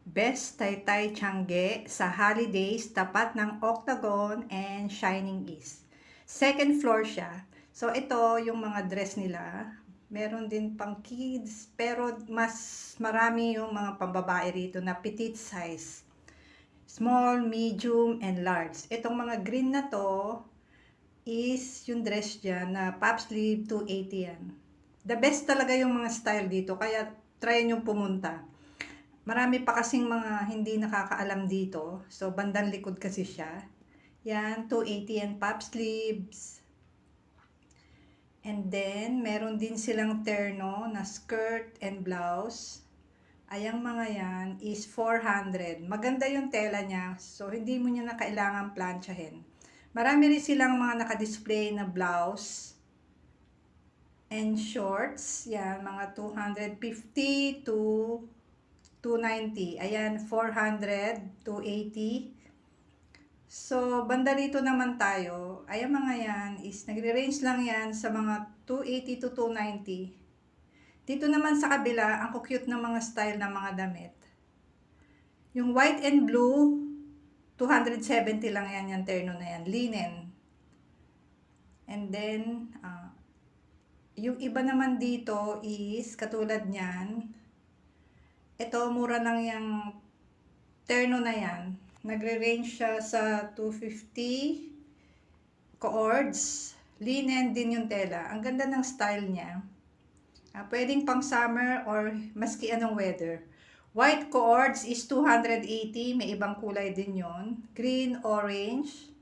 Best Taytay Tiangge sa holidays tapat ng Octagon and Shining East. Second floor siya. So ito yung mga dress nila. Meron din pang kids, pero mas marami yung mga pambabae rito na petite size. Small, medium, and large. Itong mga green na to is yung dress dyan na puff sleeve 280 yan. The best talaga yung mga style dito, kaya try nyo pumunta. Marami pa kasing mga hindi nakakaalam dito. So, bandang likod kasi siya. Yan, 280 and pop sleeves. And then, meron din silang terno na skirt and blouse. Ayang mga yan is 400. Maganda yung tela niya. So, hindi mo niya na kailangan planchahin. Marami rin silang mga nakadisplay na blouse and shorts. Yan, mga 250 to 290. Ayan, 400, 280. So, banda rito naman tayo. Ayan mga yan is nagre-range lang yan sa mga 280 to 290. Dito naman sa kabila, ang cute ng mga style ng mga damit. Yung white and blue, 270 lang yan yung terno na yan. Linen. And then, yung iba naman dito is katulad niyan. Ito, mura lang yung terno na yan. Nagre-range siya sa 250 cords. Linen din yung tela. Ang ganda ng style niya. Pwedeng pang summer or maski anong weather. White cords is 280. May ibang kulay din yon. Green, orange.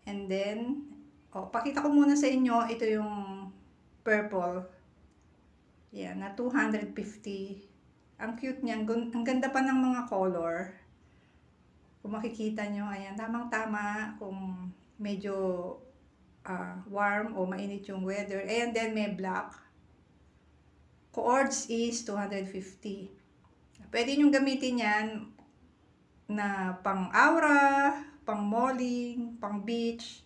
And then, pakita ko muna sa inyo. Ito yung purple. Yan, na 250. Ang cute niya. Ang ganda pa ng mga color. Kung makikita nyo, ayan, tamang-tama kung medyo warm o mainit yung weather. And then may black. Cords is 250. Pwede nyo gamitin yan na pang aura, pang malling, pang beach.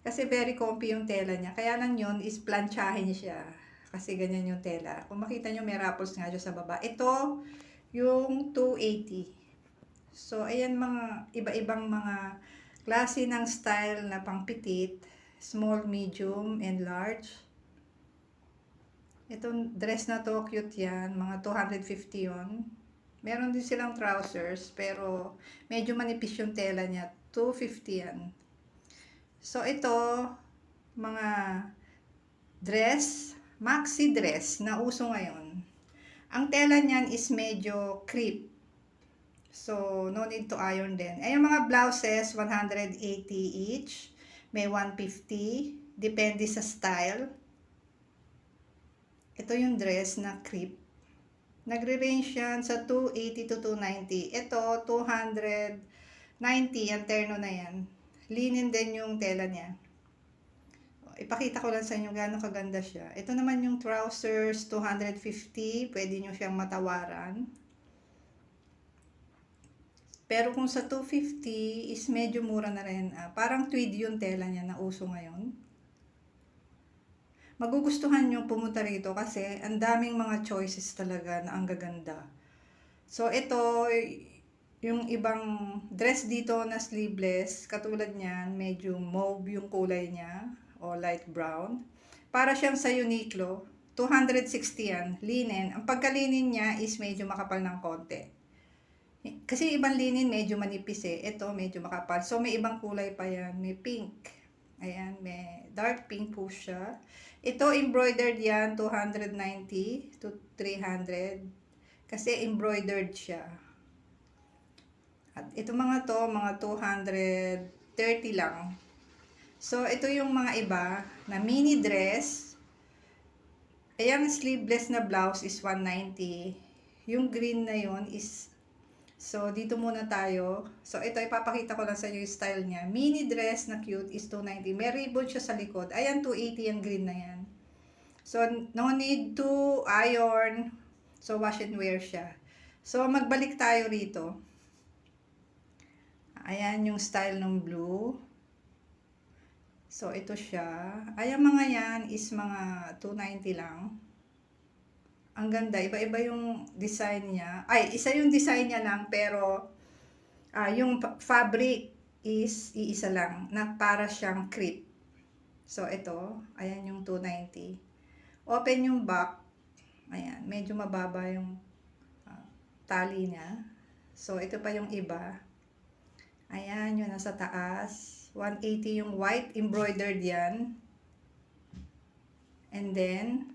Kasi very comfy yung tela niya. Kaya lang yun is planchahin siya. Kasi ganyan yung tela. Kung makita nyo, may ruffles nga dyan sa baba. Ito, yung 280. So, ayan mga iba-ibang mga klase ng style na pang petite, small, medium, and large. Itong dress na to, cute yan. Mga 250 yon. Meron din silang trousers, pero medyo manipis yung tela niya. 250 yan. So, ito, mga dress, maxi dress na uso ngayon. Ang tela niyan is medyo crepe. So, no need to iron din. Ay, yung mga blouses, 180 each. May 150. Depende sa style. Ito yung dress na crepe. Nagre-range yan sa 280 to 290. Ito, 290. Ang terno na yan. Linen din yung tela niya. Ipakita ko lang sa inyo gaano kaganda siya. Ito naman yung trousers, 250. Pwede nyo siyang matawaran. Pero kung sa 250 is medyo mura na rin. Parang tweed yung tela niya na uso ngayon. Magugustuhan nyo pumunta rito kasi ang daming mga choices talaga na ang gaganda. So ito, yung ibang dress dito na sleeveless, katulad niyan, medyo mauve yung kulay niya o light brown. Para siyang sa Uniqlo, 260 yan, linen. Ang pagkalinin niya is medyo makapal ng konti. Kasi ibang linen medyo manipis eh. Ito medyo makapal. So may ibang kulay pa yan. May pink. Ayan, may dark pink po siya. Ito embroidered yan, 290 to 300. Kasi embroidered siya. At ito mga to, mga 230 lang. So ito yung mga iba na mini dress. Ayan, sleeveless na blouse is 190. Yung green na yon is so, dito muna tayo. So, ito, ipapakita ko lang sa inyo yung style niya. Mini dress na cute is 290. May ribbon siya sa likod. Ayan, 280 yung green na yan. So, no need to iron. So, wash and wear siya. So, magbalik tayo rito. Ayan yung style ng blue. So, ito siya. Ayan mga yan is mga 290 lang. Ang ganda, iba-iba yung design niya. Ay, isa yung design niya lang, pero yung fabric is iisa lang, na para siyang crepe. So, ito, ayan yung 290. Open yung back. Ayan, medyo mababa yung tali niya. So, ito pa yung iba. Ayan, yung nasa taas. 180 yung white, embroidered yan. And then,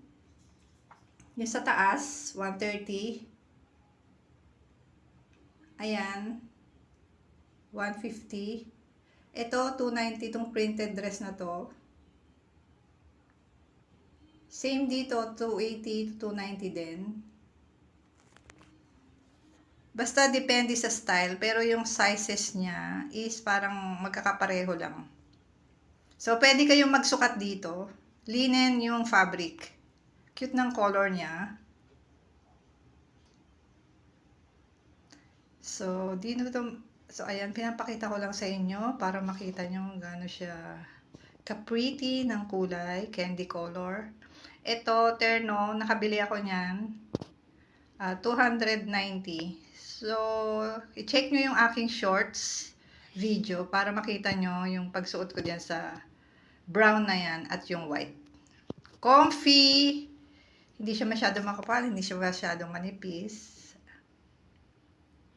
yung sa taas, 130. Ayan, 150. Ito, 290 itong printed dress na to. Same dito, 280 to 290 din. Basta depende sa style, pero yung sizes niya is parang magkakapareho lang. So, pwede kayong magsukat dito. Linen yung fabric. Cute ng color niya. So, ayan, pinapakita ko lang sa inyo para makita nyo gaano siya ka-pretty ng kulay, candy color. Ito, terno, nakabili ako niyan. 290. So, i-check nyo yung aking shorts video para makita nyo yung pagsuot ko diyan sa brown na yan at yung white. Comfy! Hindi siya masyadong makapal, hindi siya masyadong manipis.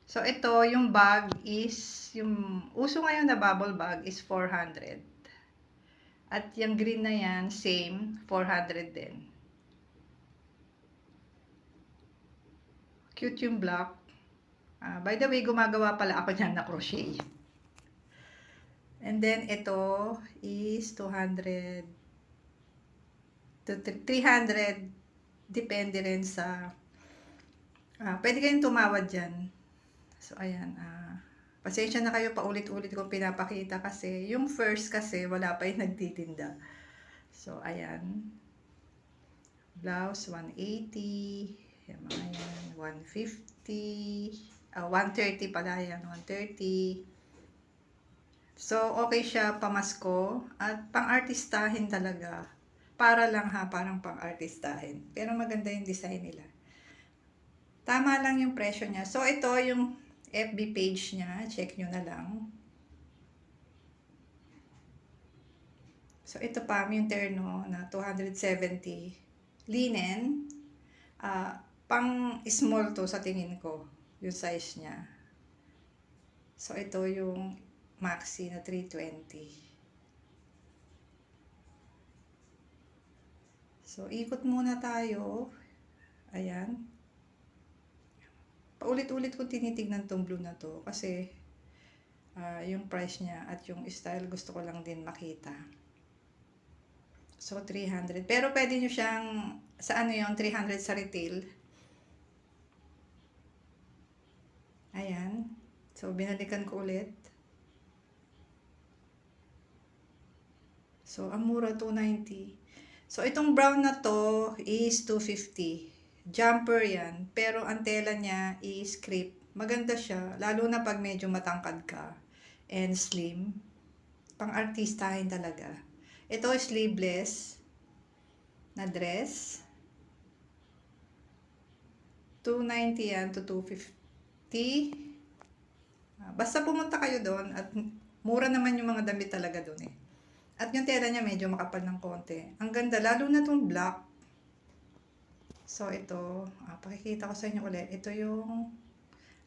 So, ito, yung bag is, yung uso ngayon na bubble bag is 400. At yung green na yan, same, 400 din. Cute yung black. By the way, gumagawa pala ako niyan na crochet. And then, ito is 200 to 300. Depende rin sa, pwede kayong tumawad dyan. So, ayan, pasensya na kayo, paulit-ulit kong pinapakita kasi yung first kasi wala pa yung nagtitinda. So, ayan. Blouse, 180. Yung mga yan, 150. 130 pala yan, 130. So, okay siya pamasko at pang-artistahin talaga. Para lang parang pang-artistahin. Pero maganda yung design nila. Tama lang yung presyo niya. So, ito yung FB page niya. Check nyo na lang. So, ito pa, yung terno na 270. Linen. Pang small to sa tingin ko. Yung size niya. So, ito yung maxi na 320. So, ikot muna tayo. Ayan. Paulit-ulit ko tinitignan tong blue na to kasi yung price niya at yung style gusto ko lang din makita. So, 300. Pero pwede nyo siyang, sa ano yung 300 sa retail. Ayan. So, binalikan ko ulit. So, ang mura, 290. So, itong brown na to is 250. Jumper yan. Pero ang tela niya is crepe. Maganda siya. Lalo na pag medyo matangkad ka. And slim. Pang-artistahin talaga. Ito is sleeveless na dress. 290 yan to 250. Basta pumunta kayo doon at mura naman yung mga damit talaga doon eh. At yung tela niya medyo makapal ng konti. Ang ganda, lalo na itong black. So, ito, pakikita ko sa inyo ulit. Ito yung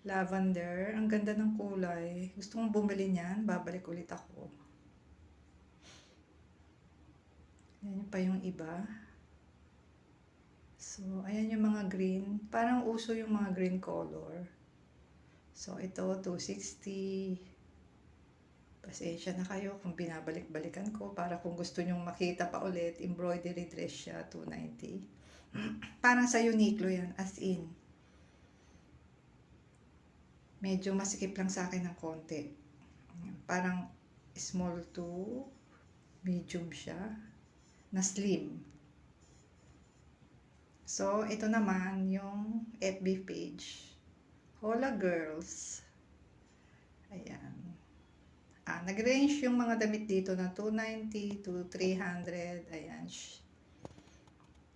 lavender. Ang ganda ng kulay. Gusto kong bumili niyan. Babalik ulit ako. Ayan pa yung iba. So, ayan yung mga green. Parang uso yung mga green color. So, ito, 260. Pasensya na kayo kung binabalik-balikan ko para kung gusto nyong makita pa ulit, embroidery dress siya, 290. Parang sa Uniqlo yan, as in. Medyo masikip lang sa akin ng konti. Parang small to medium siya, na slim. So, ito naman yung FB page. Hola Girls. Ayan. Nag-range yung mga damit dito na 290 to 300. Ayan.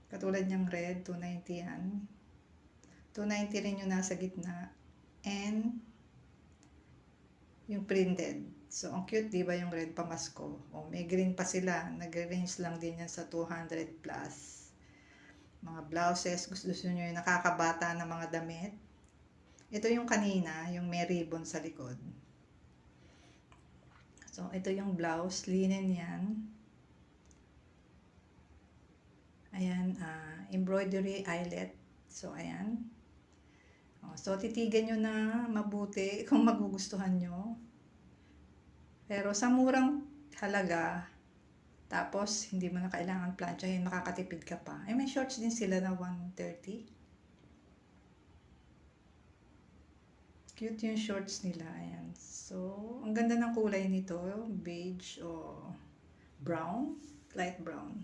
Katulad niyang red, 290 yan. 290 rin yung nasa gitna. And yung printed. So, ang cute, di ba yung red pamasko? O, may green pa sila. Nag-range lang din yan sa 200 plus. Mga blouses, gusto nyo yung nakakabata na mga damit. Ito yung kanina, yung may ribbon sa likod. So, ito yung blouse, linen yan. Ayan, embroidery eyelet. So, ayan. So, titigan nyo na mabuti kung magugustuhan nyo. Pero sa murang halaga, tapos hindi mo na kailangan planchahin, makakatipid ka pa. Ay, may shorts din sila na 130. Cute yung shorts nila. Ayan. So, ang ganda ng kulay nito. Beige o brown. Light brown.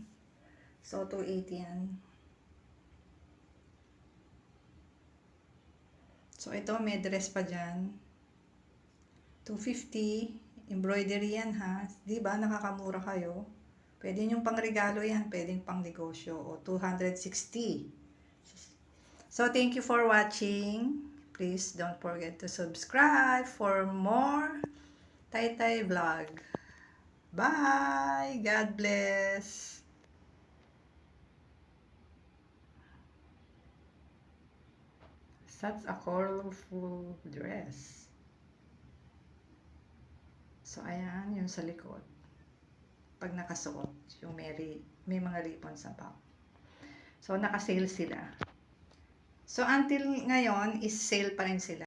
So, 280 yan. So, ito, may dress pa dyan. 250. Embroidery yan, ha? Diba? Nakakamura kayo. Pwede nyong pangregalo yan. Pwedeng pang negosyo. O, 260. So, thank you for watching. Please don't forget to subscribe for more Tay-Tay vlog. Bye! God bless! Such a colorful dress. So, ayan, yung sa likod. Pag nakasuot, yung may mga ribbon sa back. So, naka-sale sila. So, until ngayon, is sale pa rin sila.